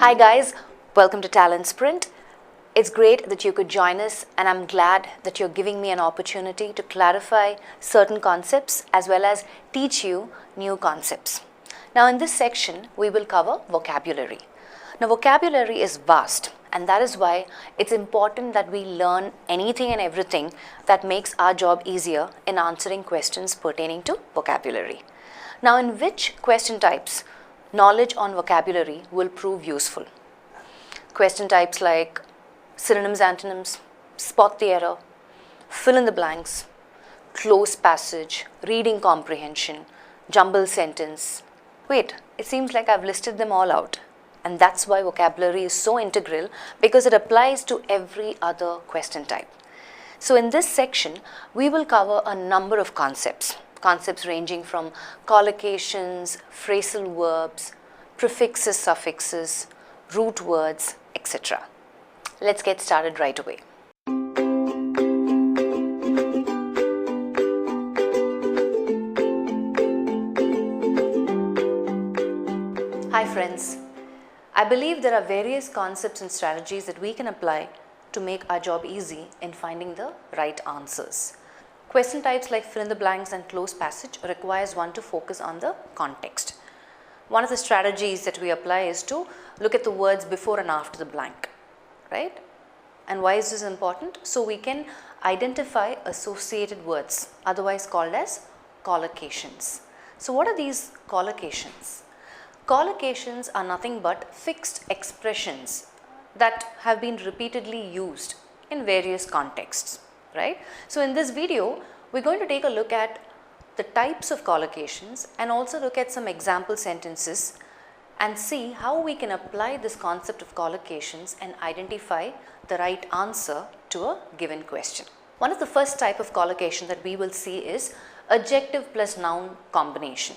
Hi guys, welcome to TalentSprint. It's great that you could join us, and I'm glad that you're giving me an opportunity to clarify certain concepts as well as teach you new concepts. Now in this section, we will cover vocabulary. Now vocabulary is vast, and that is why it's important that we learn anything and everything that makes our job easier in answering questions pertaining to vocabulary. Now in which question types knowledge on vocabulary will prove useful? Question types like synonyms, antonyms, spot the error, fill in the blanks, close passage, reading comprehension, jumble sentence. Wait, it seems like I've listed them all out. And that's why vocabulary is so integral, because it applies to every other question type. So in this section, we will cover a number of concepts ranging from collocations, phrasal verbs, prefixes, suffixes, root words, etc. Let's get started right away. Hi friends, I believe there are various concepts and strategies that we can apply to make our job easy in finding the right answers. Question types like fill in the blanks and close passage requires one to focus on the context. One of the strategies that we apply is to look at the words before and after the blank, right? And why is this important? So we can identify associated words, otherwise called as collocations. So what are these collocations? Collocations are nothing but fixed expressions that have been repeatedly used in various contexts, right? So in this video, we're going to take a look at the types of collocations and also look at some example sentences and see how we can apply this concept of collocations and identify the right answer to a given question. One of the first type of collocation that we will see is adjective plus noun combination,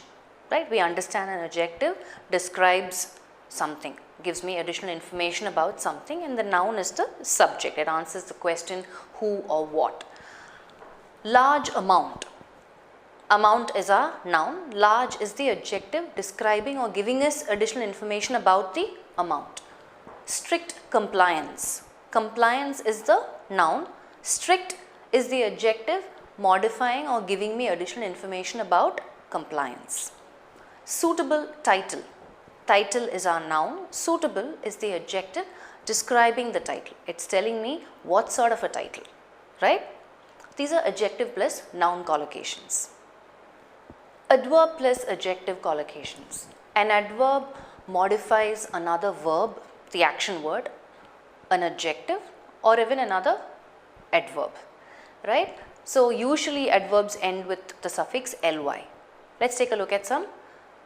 right? We understand an adjective describes something, gives me additional information about something, and the noun is the subject. It answers the question who or what. Large amount. Amount is our noun, large is the adjective describing or giving us additional information about the amount. Strict compliance. Compliance is the noun, strict is the adjective modifying or giving me additional information about compliance. Suitable title. Title is our noun, suitable is the adjective describing the title. It's telling me what sort of a title, right? These are adjective plus noun collocations. Adverb plus adjective collocations. An adverb modifies another verb, the action word, an adjective, or even another adverb, right? So usually adverbs end with the suffix ly. Let's take a look at some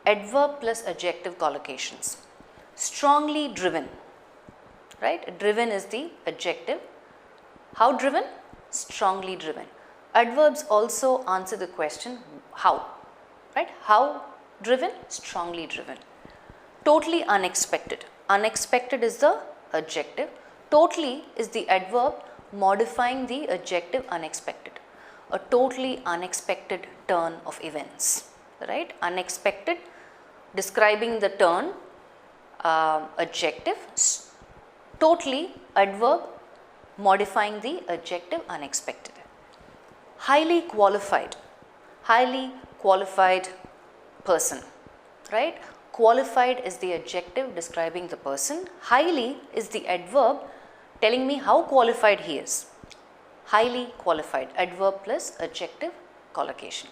adverb plus adjective collocations. Strongly driven, right? Driven is the adjective. How driven? Strongly driven. Adverbs also answer the question how, right? How driven? Strongly driven. Totally unexpected. Unexpected is the adjective. Totally is the adverb modifying the adjective unexpected. A totally unexpected turn of events, right? Unexpected describing the turn, adjective. Totally adverb modifying the adjective unexpected. Highly qualified. Highly qualified person, right? Qualified is the adjective describing the person. Highly is the adverb telling me how qualified he is. Highly qualified, adverb plus adjective collocation.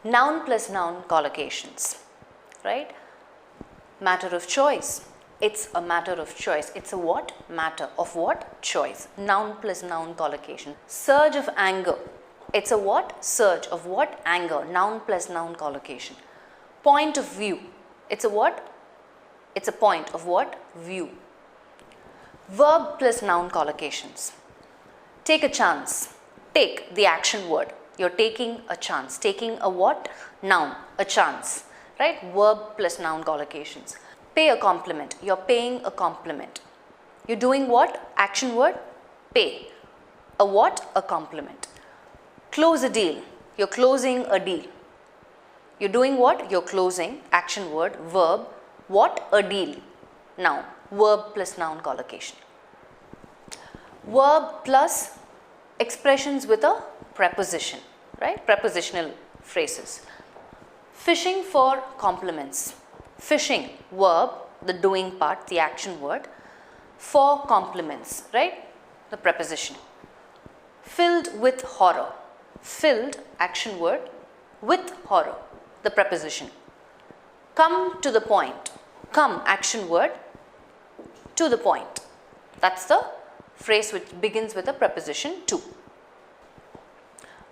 Noun plus noun collocations, right? Matter of choice. It's a matter of choice. It's a what? Matter of what? Choice. Noun plus noun collocation. Surge of anger. It's a what? Surge of what? Anger. Noun plus noun collocation. Point of view. It's a what? It's a point of what? View. Verb plus noun collocations. Take a chance. Take, the action word. You're taking a chance. Taking a what? Noun. A chance. Right? Verb plus noun collocations. Pay a compliment. You're paying a compliment. You're doing what? Action word? Pay. A what? A compliment. Close a deal. You're closing a deal. You're doing what? You're closing, action word, verb, what? A deal. noun, verb plus noun collocation. Verb plus expressions with a preposition, right? Prepositional phrases. Fishing for compliments. Fishing, verb, the doing part, the action word. For compliments, right? The preposition. Filled with horror. Filled, action word, with horror, the preposition. Come to the point. Come, action word, to the point. That's the phrase which begins with a preposition to.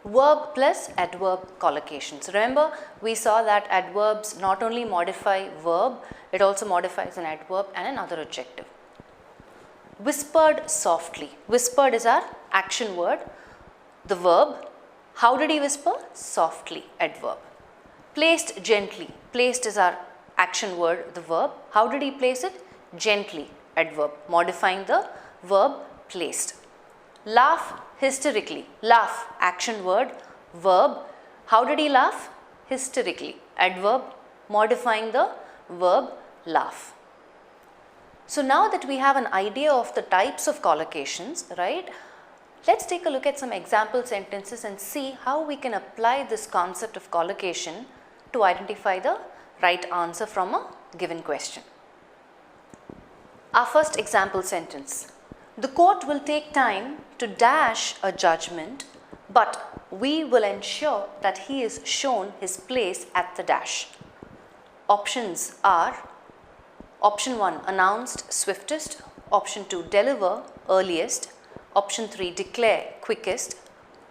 Verb plus adverb collocations. Remember, we saw that adverbs not only modify verb, it also modifies an adverb and another adjective. Whispered softly. Whispered is our action word. The verb, how did he whisper? Softly, adverb. Placed gently. Placed is our action word, the verb. How did he place it? Gently, adverb, modifying the verb placed. Laugh hysterically. Laugh, action word, verb. How did he laugh? Hysterically, adverb, modifying the verb laugh. So now that we have an idea of the types of collocations, right, let's take a look at some example sentences and see how we can apply this concept of collocation to identify the right answer from a given question. Our first example sentence. The court will take time to dash a judgment, but we will ensure that he is shown his place at the dash. Options are option 1, announced swiftest, option 2, deliver earliest, option 3, declare quickest,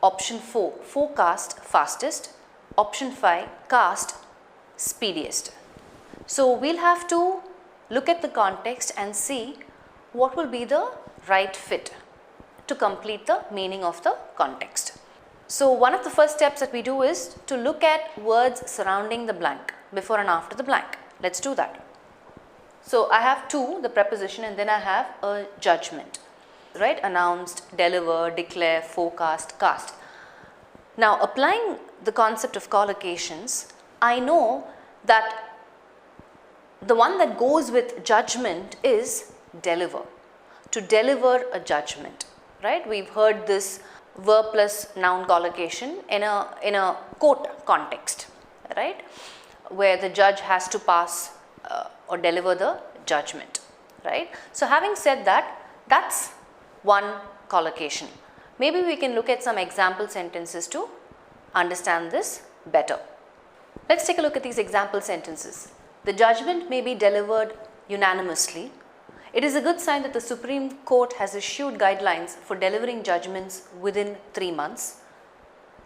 option 4, forecast fastest, option 5, cast speediest. So we'll have to look at the context and see what will be the right fit to complete the meaning of the context. So one of the first steps that we do is to look at words surrounding the blank, before and after the blank. Let's do that. So I have to, the preposition, and then I have a judgment, right? Announced, deliver, declare, forecast, cast. Now applying the concept of collocations, I know that the one that goes with judgment is deliver. To deliver a judgment, right? We've heard this verb plus noun collocation in a court context, right? Where the judge has to pass or deliver the judgment, right? So having said that, that's one collocation. Maybe we can look at some example sentences to understand this better. Let's take a look at these example sentences. The judgment may be delivered unanimously. It is a good sign that the Supreme Court has issued guidelines for delivering judgments within 3 months.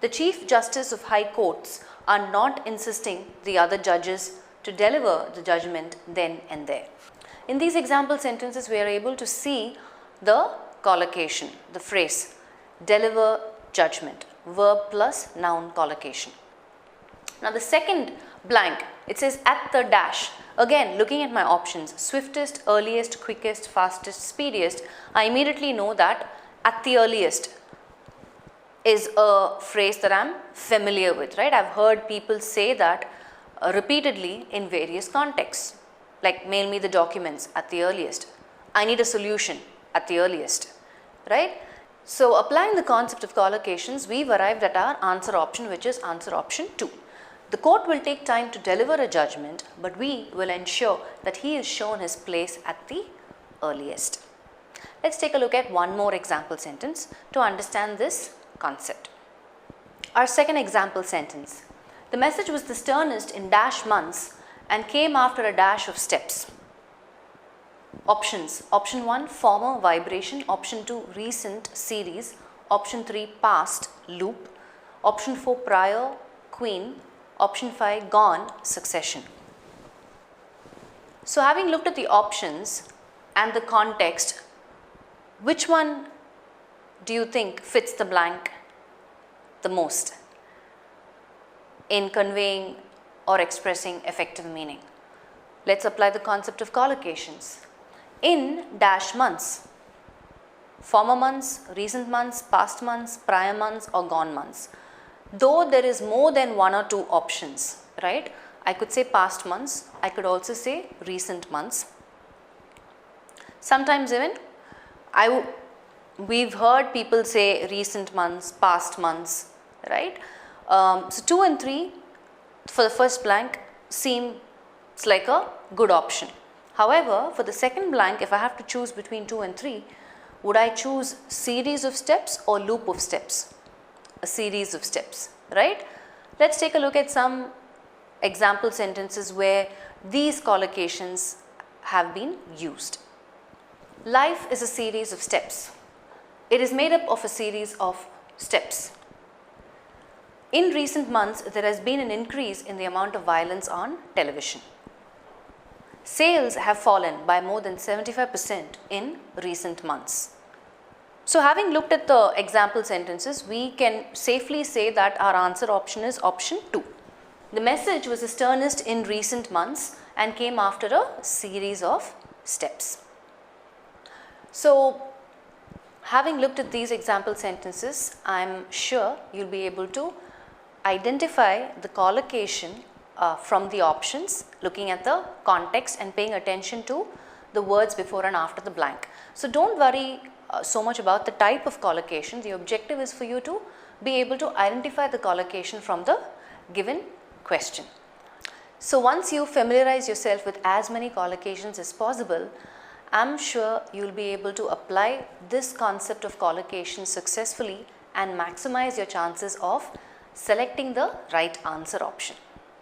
The Chief Justice of High Courts are not insisting the other judges to deliver the judgment then and there. In these example sentences, we are able to see the collocation, the phrase, deliver judgment, verb plus noun collocation. Now the second blank, it says at the dash. Again, looking at my options, swiftest, earliest, quickest, fastest, speediest, I immediately know that at the earliest is a phrase that I'm familiar with, right? I've heard people say that repeatedly in various contexts, like mail me the documents at the earliest. I need a solution at the earliest, right? So applying the concept of collocations, we've arrived at our answer option, which is answer option 2. The court will take time to deliver a judgment, but we will ensure that he is shown his place at the earliest. Let's take a look at one more example sentence to understand this concept. Our second example sentence. The message was the sternest in dash months and came after a dash of steps. Options. Option 1, former, vibration. Option 2, recent, series. Option 3, past, loop. Option 4, prior, queen. Option 5, gone, succession. So having looked at the options and the context, which one do you think fits the blank the most in conveying or expressing effective meaning? Let's apply the concept of collocations. In dash months, former months, recent months, past months, prior months or gone months. Though there is more than 1 or 2 options, right? I could say past months, I could also say recent months. Sometimes even we've heard people say recent months, past months, right? So 2 and 3 for the first blank seems like a good option. However, for the second blank, if I have to choose between 2 and 3, would I choose series of steps or loop of steps? A series of steps, right? Let's take a look at some example sentences where these collocations have been used. Life is a series of steps. It is made up of a series of steps. In recent months, there has been an increase in the amount of violence on television. Sales have fallen by more than 75% in recent months. So having looked at the example sentences, we can safely say that our answer option is option 2. The message was the sternest in recent months and came after a series of steps. So having looked at these example sentences, I am sure you'll be able to identify the collocation from the options, looking at the context and paying attention to the words before and after the blank. So don't worry so much about the type of collocation. The objective is for you to be able to identify the collocation from the given question. So once you familiarize yourself with as many collocations as possible, I'm sure you'll be able to apply this concept of collocation successfully and maximize your chances of selecting the right answer option.